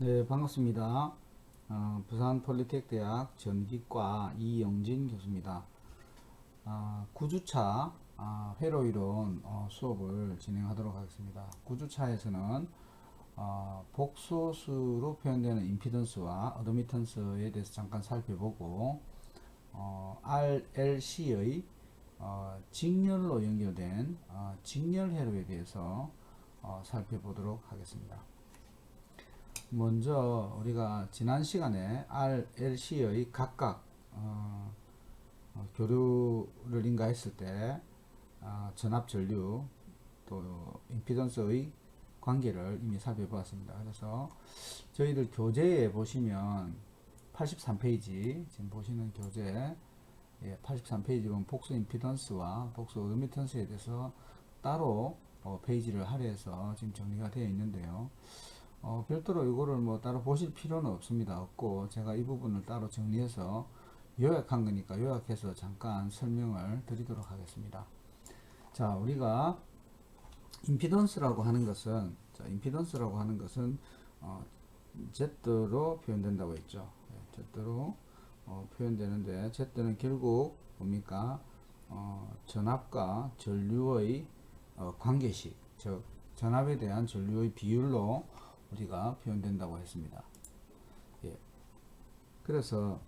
네, 반갑습니다. 부산 폴리텍대학 전기과 이영진 교수입니다. 9주차 회로 이론 수업을 진행하도록 하겠습니다. 9주차에서는 복소수로 표현되는 임피던스와 어드미턴스에 대해서 잠깐 살펴보고 RLC의 직렬로 연결된 직렬 회로에 대해서 살펴보도록 하겠습니다. 먼저 우리가 지난 시간에 RLC의 각각 교류를 인가했을 때 전압 전류 또 임피던스의 관계를 이미 살펴보았습니다. 그래서 저희들 교재에 보시면 83페이지 지금 보시는 교재 83페이지 보면 복수 임피던스와 복수 어드미턴스에 대해서 따로 페이지를 할애해서 지금 정리가 되어 있는데요. 별도로 이거를 뭐 따로 보실 필요는 없습니다. 없고 제가 이 부분을 따로 정리해서 요약한 거니까 요약해서 잠깐 설명을 드리도록 하겠습니다. 자, 우리가 임피던스라고 하는 것은 Z로 표현된다고 했죠. Z로 표현되는데 Z는 결국 뭡니까? 전압과 전류의 관계식, 즉 전압에 대한 전류의 비율로 우리가 표현된다고 했습니다. 예. 그래서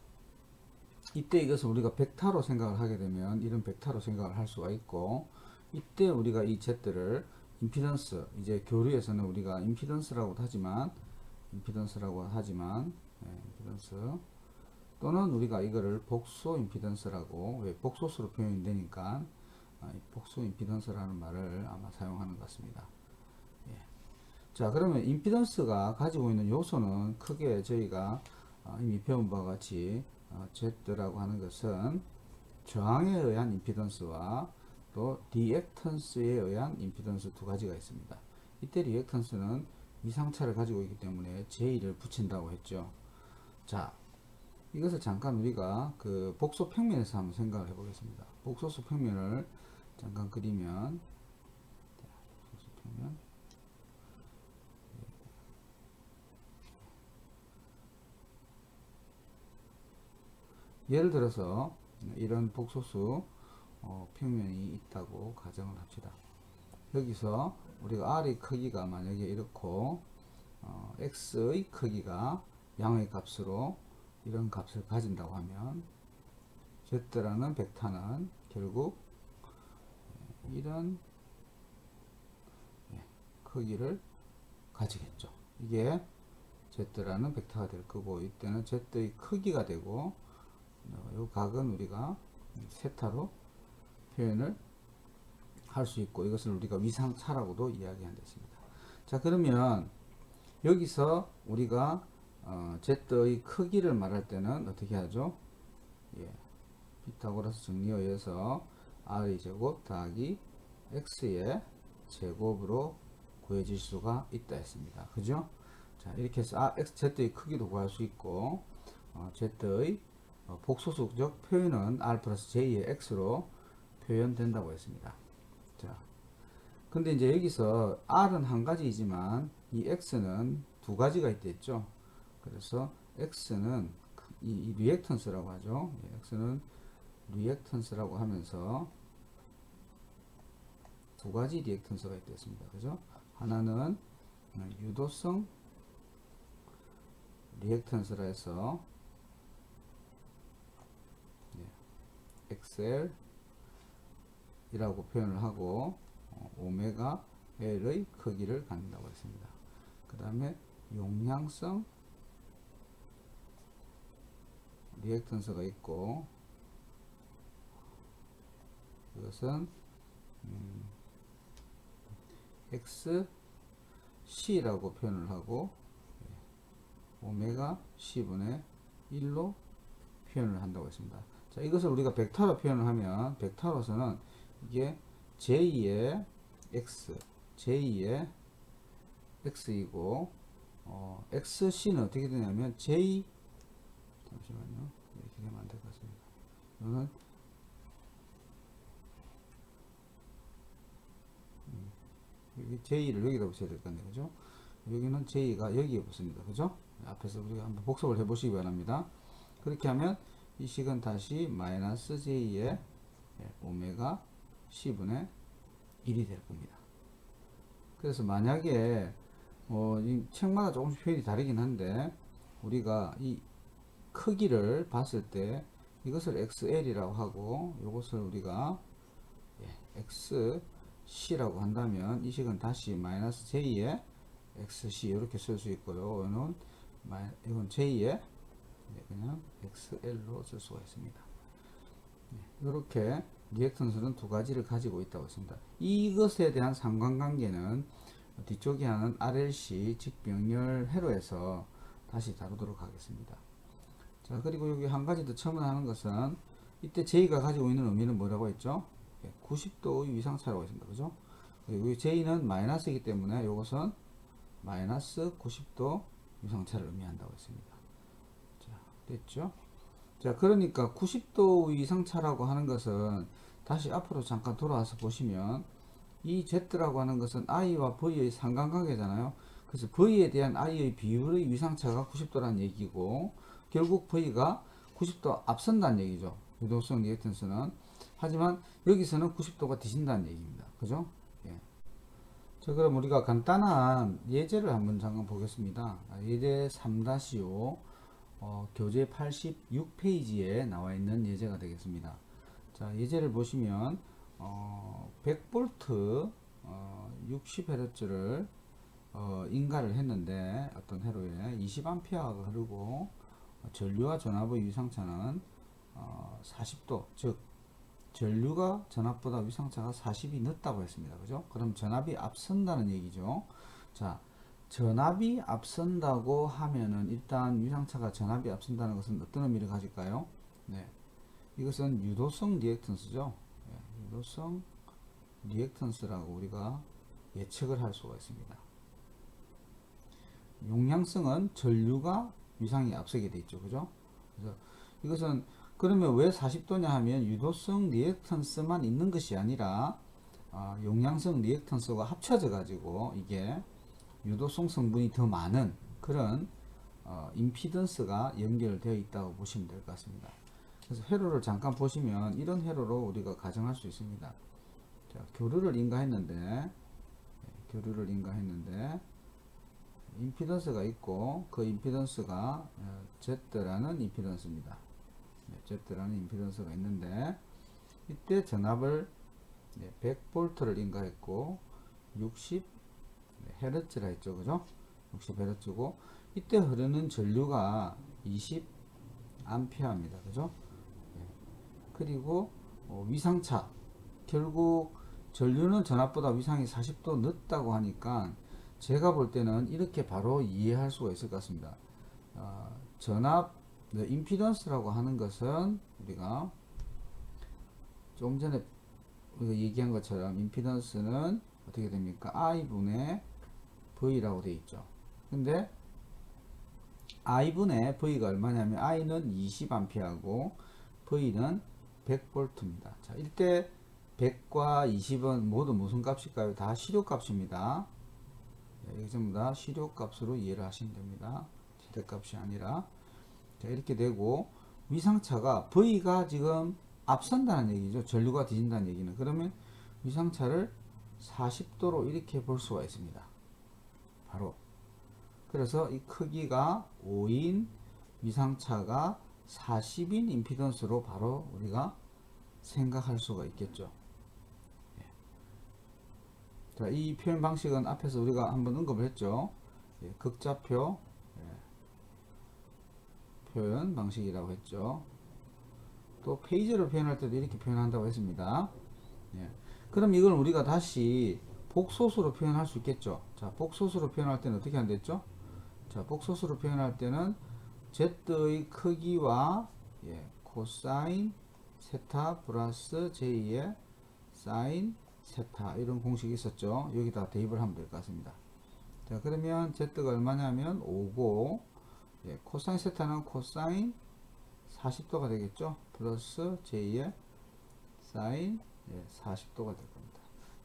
이때 이것을 우리가 벡터로 생각을 하게 되면 이런 벡터로 생각을 할 수가 있고, 이때 우리가 이 Z를 임피던스, 이제 교류에서는 우리가 임피던스라고 하지만 임피던스 또는 우리가 이거를 복소 임피던스라고, 왜 복소수로 표현이 되니까 복소 임피던스라는 말을 아마 사용하는 것 같습니다. 예. 자, 그러면 임피던스가 가지고 있는 요소는 크게 저희가 이미 배운 바와 같이 Z라고 하는 것은 저항에 의한 임피던스와 또 리액턴스에 의한 임피던스 두 가지가 있습니다. 이때 리액턴스는 이상차를 가지고 있기 때문에 J를 붙인다고 했죠. 자, 이것을 잠깐 우리가 그 복소 평면에서 한번 생각을 해보겠습니다. 복소수 평면을 잠깐 그리면, 복소 평면, 예를 들어서 이런 복소수 평면이 있다고 가정을 합시다. 여기서 우리가 R의 크기가 만약에 이렇고 X의 크기가 양의 값으로 이런 값을 가진다고 하면 Z라는 벡터는 결국 이런 크기를 가지겠죠. 이게 Z라는 벡터가 될 거고, 이때는 Z의 크기가 되고, 이 각은 우리가 세타로 표현을 할 수 있고, 이것을 우리가 위상차라고도 이야기한댔습니다. 자, 그러면 여기서 우리가 Z의 크기를 말할 때는 어떻게 하죠? 예, 피타고라스 정리에 의해서 R의 제곱 더하기 X의 제곱으로 구해질 수가 있다 했습니다. 그죠? 자, 이렇게 해서 Z의 크기도 구할 수 있고, Z의 복소수적 표현은 R 플러스 J의 X로 표현된다고 했습니다. 자, 근데 이제 여기서 R은 한 가지이지만 이 X는 두 가지가 있댔죠. 그래서 X는 이 리액턴스라고 하죠. X는 리액턴스라고 하면서 두 가지 리액턴스가 있댔습니다. 그죠? 하나는 유도성 리액턴스라 해서 XL 이라고 표현을 하고 오메가 L의 크기를 갖는다고 했습니다. 그 다음에 용량성 리액턴스가 있고, 이것은 XC라고 표현을 하고 오메가 C분의 1로 표현을 한다고 했습니다. 자, 이것을 우리가 벡터로 표현을 하면, 벡터로서는 이게 J의 X, J의 X이고, XC는 어떻게 되냐면, 잠시만요. 이렇게 되면 안 될 것 같습니다. 이거는, 여기 J를 여기다 붙여야 될 건데, 그죠? 여기는 j가 여기에 붙습니다. 그죠? 앞에서 우리가 한번 복습을 해 보시기 바랍니다. 그렇게 하면 이 식은 다시 마이너스 j의 오메가 c분의 1이 될 겁니다. 그래서 만약에 이 책마다 조금씩 표현이 다르긴 한데 우리가 이 크기를 봤을 때 이것을 xl이라고 하고 이것을 우리가 xc라고 한다면 이 식은 다시 마이너스 j의 xc 이렇게 쓸 수 있고요. 이건 j의 그냥 xl로 쓸 수가 있습니다. 이렇게 리액턴스는 두 가지를 가지고 있다고 했습니다. 이것에 대한 상관관계는 뒤쪽에 하는 RLC 직병렬 회로에서 다시 다루도록 하겠습니다. 자, 그리고 여기 한 가지 더 첨언하는 것은 이때 J가 가지고 있는 의미는 뭐라고 했죠? 90도의 위상차라고 했습니다. 그죠? 그리고 J는 마이너스이기 때문에 이것은 마이너스 90도 위상차를 의미한다고 했습니다. 자, 됐죠? 자, 그러니까 90도 위상차라고 하는 것은 다시 앞으로 잠깐 돌아와서 보시면 이 Z라고 하는 것은 I와 V의 상관관계잖아요. 그래서 V에 대한 I의 비율의 위상차가 90도라는 얘기고 결국 V가 90도 앞선다는 얘기죠. 유도성 리액턴스는. 하지만 여기서는 90도가 뒤진다는 얘기입니다. 그죠? 예. 자, 그럼 우리가 간단한 예제를 한번 잠깐 보겠습니다. 예제 3-5 교재 86페이지에 나와 있는 예제가 되겠습니다. 자, 예제를 보시면 100V 60Hz를 인가를 했는데 어떤 회로에 20A가 흐르고 전류와 전압의 위상차는 40도, 즉 전류가 전압보다 위상차가 40이 늦다고 했습니다. 그죠? 그럼 전압이 앞선다는 얘기죠. 자, 전압이 앞선다고 하면은 일단 위상차가 전압이 앞선다는 것은 어떤 의미를 가질까요? 네, 이것은 유도성 리액턴스죠. 네, 유도성 리액턴스라고 우리가 예측을 할 수가 있습니다. 용량성은 전류가 위상이 앞서게 돼 있죠. 그죠? 그래서 이것은 그러면 왜 40도냐 하면 유도성 리액턴스만 있는 것이 아니라 용량성 리액턴스가 합쳐져 가지고 이게 유도성 성분이 더 많은 그런 임피던스가 연결되어 있다고 보시면 될 것 같습니다. 그래서 회로를 잠깐 보시면 이런 회로로 우리가 가정할 수 있습니다. 자, 교류를 인가했는데 임피던스가 있고 그 임피던스가 Z라는 임피던스입니다. Z라는 임피던스가 있는데 이때 전압을 100V를 인가했고 60Hz라 했죠. 그죠? 60Hz고 이때 흐르는 전류가 20A입니다. 그죠? 그리고 위상차 결국 전류는 전압보다 위상이 40도 늦다고 하니까 제가 볼 때는 이렇게 바로 이해할 수가 있을 것 같습니다. 전압 임피던스라고 하는 것은 우리가 조금 전에 우리가 얘기한 것처럼 임피던스는 어떻게 됩니까? I분의 V라고 되어 있죠. 근데 I분의 V가 얼마냐면 I는 20A고 V는 100V입니다. 자, 이때 100과 20은 모두 무슨 값일까요? 다 시료값입니다. 이게 전부 다 시료값으로 이해를 하시면 됩니다. 최대값이 아니라. 자, 이렇게 되고 위상차가 V가 지금 앞선다는 얘기죠. 전류가 뒤진다는 얘기는. 그러면 위상차를 40도로 이렇게 볼 수가 있습니다. 바로. 그래서 이 크기가 5인 위상차가 40인 임피던스로 바로 우리가 생각할 수가 있겠죠. 자, 이 표현 방식은 앞에서 우리가 한번 언급을 했죠. 극좌표 표현 방식이라고 했죠. 또 페이지를 표현할 때도 이렇게 표현한다고 했습니다. 그럼 이걸 우리가 다시 복소수로 표현할 수 있겠죠. 자, 복소수로 표현할 때는 어떻게 한댔죠? 자, 복소수로 표현할 때는 Z의 크기와 코사인 세타 플러스 J의 사인 세타 이런 공식이 있었죠. 여기다 대입을 하면 될 것 같습니다. 자, 그러면 Z가 얼마냐면 5고 코사인 세타는 코사인 40도가 되겠죠. 플러스 J의 사인 40도가 될 겁니다.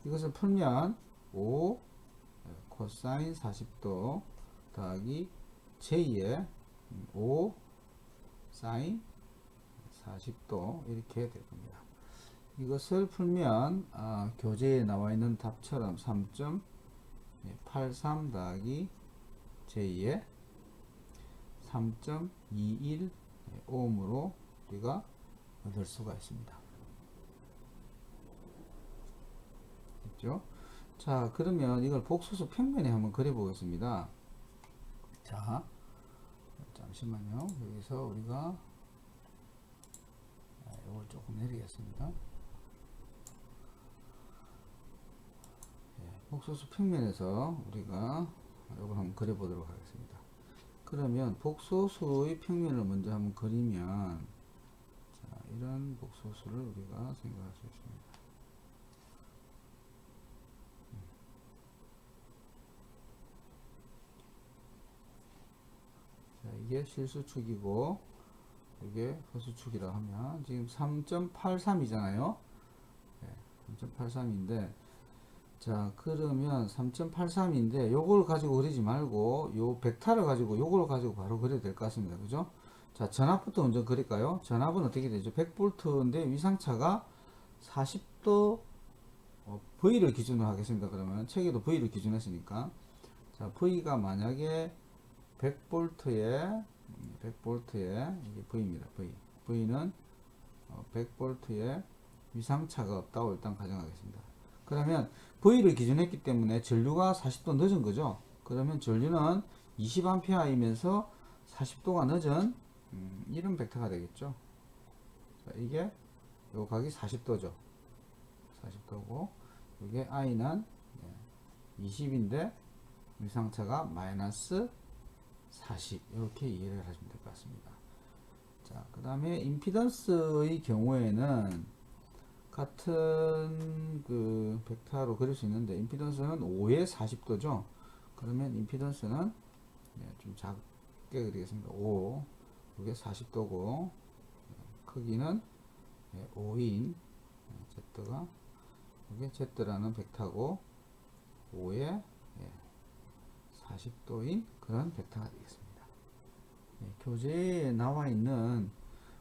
이것을 풀면 5 코사인 40도 더하기 J의 5 사인 40도 이렇게 될 겁니다. 이것을 풀면 교재에 나와 있는 답처럼 3.83 더하기 J의 3.21 오음으로 우리가 얻을 수가 있습니다. 됐죠? 자, 그러면 이걸 복소수 평면에 한번 그려 보겠습니다. 자, 잠시만요. 여기서 우리가 이걸 조금 내리겠습니다. 복소수 평면에서 우리가 이걸 한번 그려 보도록 하겠습니다. 그러면 복소수의 평면을 먼저 한번 그리면, 자, 이런 복소수를 우리가 생각할 수 있습니다. 자, 이게 실수축이고 이게 허수축이라 하면 지금 3.83이잖아요. 3.83인데, 자, 그러면 3.83인데 요걸 가지고 그리지 말고 요 벡터를 가지고 요걸 가지고 바로 그려도 될 것 같습니다. 그죠? 자, 전압부터 먼저 그릴까요? 전압은 어떻게 되죠? 100V인데 위상차가 40도 V를 기준으로 하겠습니다. 그러면 책에도 V를 기준으로 했으니까, 자, V가 만약에 100V에 이게 V입니다. V는 100V에 위상차가 없다고 일단 가정하겠습니다. 그러면 V를 기준했기 때문에 전류가 40도 늦은 거죠. 그러면 전류는 20A이면서 40도가 늦은 이런 벡터가 되겠죠. 자, 이게 요 각이 40도죠. 40도고 이게 I는 20인데 위상차가 마이너스 40 이렇게 이해를 하시면 될 것 같습니다. 자, 그 다음에 임피던스의 경우에는 같은 그 벡터로 그릴 수 있는데, 임피던스는 5에 40도죠. 그러면 임피던스는 좀 작게 그리겠습니다. 5, 이게 40도고 크기는 5인 Z가 이게 Z라는 벡터고 5에 40도인 그런 벡터가 되겠습니다. 교재에 나와 있는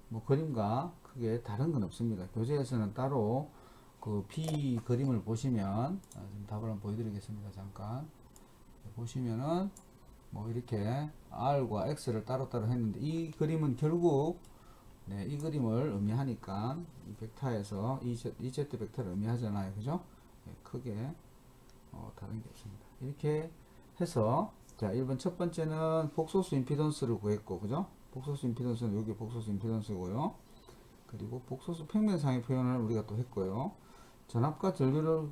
뭐 그림과 크게 다른 건 없습니다. 교재에서는 따로 그 B 그림을 보시면, 좀 답을 한번 보여드리겠습니다. 잠깐 보시면은 뭐 이렇게 R과 X를 따로따로 했는데, 이 그림은 결국 이 그림을 의미하니까 이 벡터에서 이 Z 벡터를 의미하잖아요. 그죠? 크게 다른 게 없습니다. 이렇게 해서, 자, 1번 첫 번째는 복소수 임피던스를 구했고, 그죠? 복소수 임피던스는 여기 복소수 임피던스고요. 그리고 복소수 평면상의 표현을 우리가 또 했고요. 전압과 전류를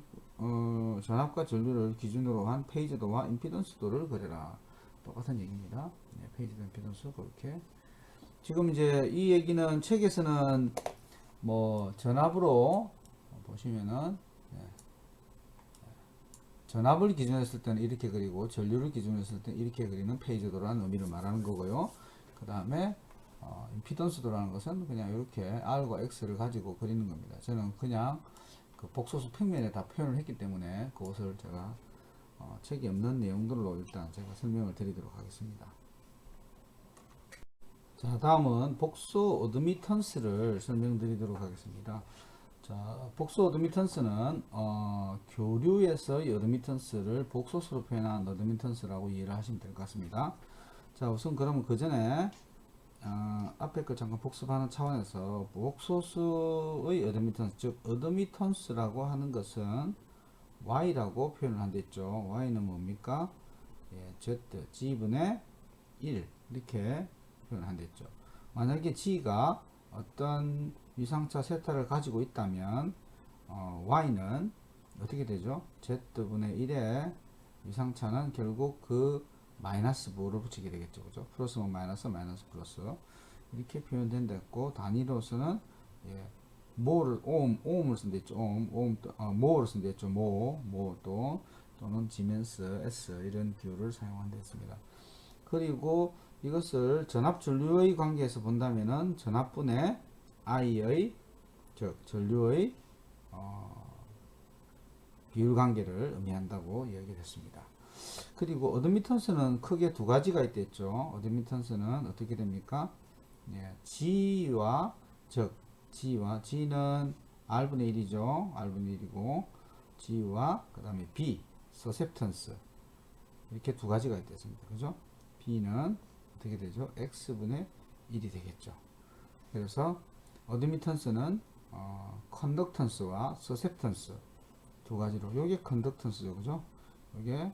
기준으로 한 페이지도와 임피던스도를 그려라. 똑같은 얘기입니다. 페이지도 임피던스 그렇게. 지금 이제 이 얘기는 책에서는 뭐 전압으로 보시면은 전압을 기준했을 때는 이렇게 그리고 전류를 기준했을 때는 이렇게 그리는 페이지도라는 의미를 말하는 거고요. 그 다음에 임피던스도라는 것은 그냥 이렇게 R과 X를 가지고 그리는 겁니다. 저는 그냥 그 복소수 평면에 다 표현을 했기 때문에 그것을 제가 책이 없는 내용들로 일단 제가 설명을 드리도록 하겠습니다. 자, 다음은 복소 어드미턴스를 설명드리도록 하겠습니다. 자, 복소 어드미턴스는 교류에서의 어드미턴스를 복소수로 표현한 어드미턴스라고 이해를 하시면 될 것 같습니다. 자, 우선 그러면 그 전에 앞에 걸 잠깐 복습하는 차원에서 복소수의 어드미턴스, 즉 어드미턴스라고 하는 것은 Y라고 표현을 한데 있죠. Y는 뭡니까? Z, G분의 1 이렇게 표현을 한데 있죠. 만약에 G가 어떤 위상차 세타를 가지고 있다면 Y는 어떻게 되죠? Z분의 1의 위상차는 결국 그 마이너스 뭐를 붙이게 되겠죠. 그죠? 플러스면 마이너스, 마이너스 플러스 이렇게 표현된다고, 단위로서는 모를 오음을 쓴 데 있죠. 모를 쓴 데 있죠. 또 또는 지멘스 S 이런 기호를 사용한 데 있습니다. 그리고 이것을 전압 전류의 관계에서 본다면은 전압분의 I의, 즉 전류의 비율 관계를 의미한다고 이야기를 했습니다. 그리고 어드미턴스는 크게 두 가지가 있댔죠. 어드미턴스는 어떻게 됩니까? 예, G와 즉 G는 R분의 1이죠. R분의 1이고 G와 그 다음에 B, 서셉턴스 이렇게 두 가지가 있겠습니다. 그죠? B는 어떻게 되죠? X분의 1이 되겠죠. 그래서 어드미턴스는 컨덕턴스와 서셉턴스 두 가지로 요게 컨덕턴스죠. 그죠? 요게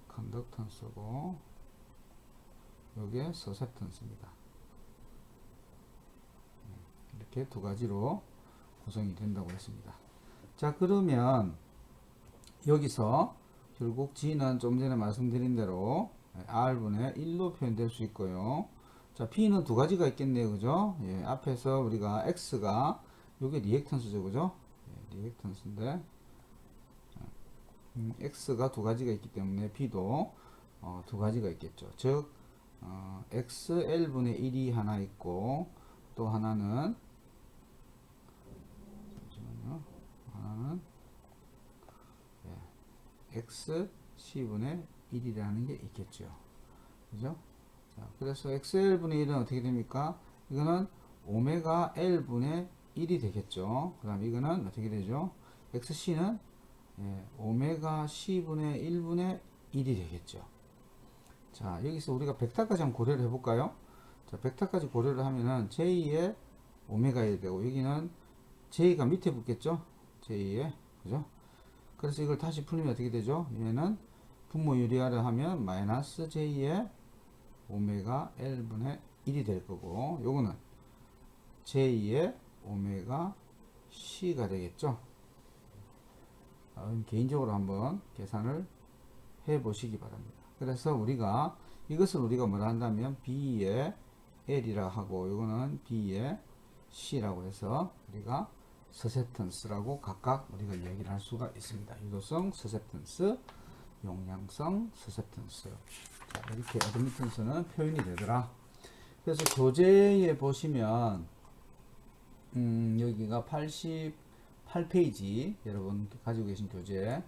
컨덕턴스고 요게 서셉턴스입니다. 이렇게 두 가지로 구성이 된다고 했습니다. 자, 그러면 여기서 결국 G는 좀 전에 말씀드린 대로 R분의 1로 표현될 수 있고요. 자, P는 두 가지가 있겠네요. 그죠? 예, 앞에서 우리가 X가 요게 리액턴스죠. 그죠? 예, 리액턴스인데 X가 두 가지가 있기 때문에 P도 두 가지가 있겠죠. 즉 XL분의 1이 하나 있고 또 하나는 잠시만요. 하나는 XC분의 1이라는 게 있겠죠. 그죠? 자, 그래서 XL분의 1은 어떻게 됩니까? 이거는 오메가 L분의 1이 되겠죠. 그 다음 이거는 어떻게 되죠? XC는 오메가 C분의 1분의 1이 되겠죠. 자, 여기서 우리가 벡터까지 한번 고려를 해볼까요? 자, 벡터까지 고려를 하면은 J의 오메가 1 되고 여기는 J가 밑에 붙겠죠? J의 그죠? 그래서 이걸 다시 풀면 어떻게 되죠? 얘는 분모 유리하려 하면 마이너스 J의 오메가 L분의 1이 될 거고 요거는 J의 오메가 C가 되겠죠? 개인적으로 한번 계산을 해 보시기 바랍니다. 그래서 우리가 이것을 우리가 뭐라 한다면 B의 L이라 하고 요거는 B의 C라고 해서 우리가 서셉턴스라고 각각 우리가 이야기를 할 수가 있습니다. 유도성 서셉턴스, 용량성 서셉턴스. 자, 이렇게 어드미턴스는 표현이 되더라. 그래서 교재에 보시면 여기가 88페이지 여러분 가지고 계신 교재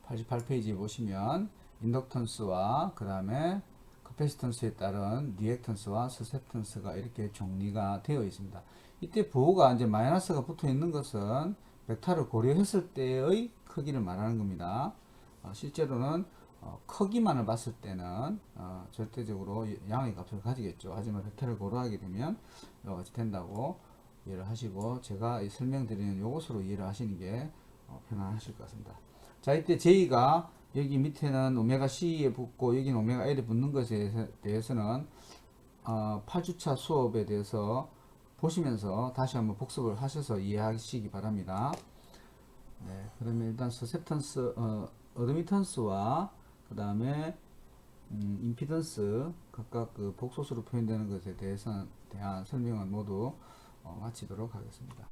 88페이지에 보시면 인덕턴스와 그 다음에 커패시턴스에 따른 리액턴스와 서셉턴스가 이렇게 정리가 되어 있습니다. 이때 부호가 이제 마이너스가 붙어 있는 것은 벡터를 고려했을 때의 크기를 말하는 겁니다. 실제로는 크기만을 봤을 때는 절대적으로 양의 값을 가지겠죠. 하지만 벡터를 고려하게 되면 이와 같이 된다고 이해를 하시고 제가 설명드리는 요것으로 이해를 하시는 게 편안하실 것 같습니다. 자, 이때 J가 여기 밑에는 오메가 C에 붙고 여기는 오메가 L에 붙는 것에 대해서는 8주차 수업에 대해서 보시면서 다시 한번 복습을 하셔서 이해하시기 바랍니다. 네, 그러면 일단 서셉턴스, 어드미턴스와 그 다음에 임피던스 각각 그 복소수로 표현되는 것에 대한 설명은 모두 마치도록 하겠습니다.